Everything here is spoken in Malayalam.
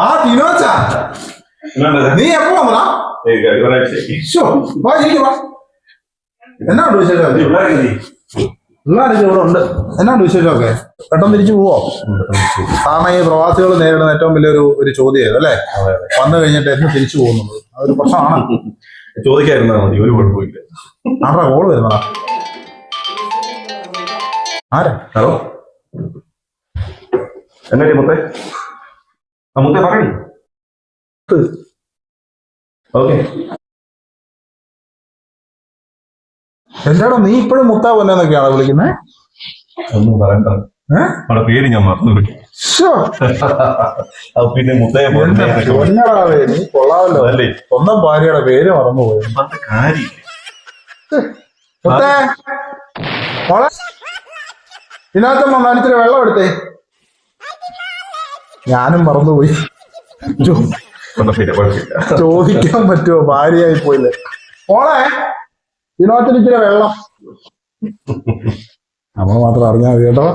ആ ടിനോച്ചാ, നീ എപ്പോ വന്നടാ? എന്നാണ്ട് വിശേഷം? പിള്ളേരൊക്കെ ഇവിടെ ഉണ്ട്. എന്നാണ്ട് വിശേഷമൊക്കെ? പെട്ടെന്ന് തിരിച്ചു പോവോ? കാരണം ഈ പ്രവാസികൾ നേരിടുന്ന ഏറ്റവും വലിയൊരു ചോദ്യം അല്ലേ, വന്നു കഴിഞ്ഞിട്ട് എന്ന് തിരിച്ചു പോകുന്നത് അതൊരു പ്രശ്നമാണ്. ചോദിക്കാതിരുന്നാ മതി, ഒരു കുഴപ്പമില്ല. ആരുടെ കോള് വരുന്നതാ? ആരാ? ഹലോ, എന്നാ മുത്തേ? ആ മുത്തേ പറയണി. ഓക്കെ. എന്താടാ നീ ഇപ്പോഴും മുത്താ പൊന്നൊക്കെയാണോ വിളിക്കുന്നത്? ഒന്നും പറയണ്ട, അവിടെ പേര് ഞാൻ മറന്നു. പിന്നെ മുത്തയെ പൊന്നടാവേ, നീ കൊള്ളാമല്ലോ അല്ലേ. സ്വന്തം ഭാര്യയുടെ പേര് മറന്നുപോയി. മുത്തേ, ഇതിനകത്ത് നനച്ചിരി വെള്ളം എടുത്തേ. ഞാനും മറന്നുപോയി. ചോദിക്കാൻ പറ്റുമോ? ഭാര്യയായി പോയില്ലേ മോളെ, ഇതിനകത്തിരിച്ചിരി വെള്ളം. നമ്മൾ മാത്രം അറിഞ്ഞാൽ മതി കേട്ടോ.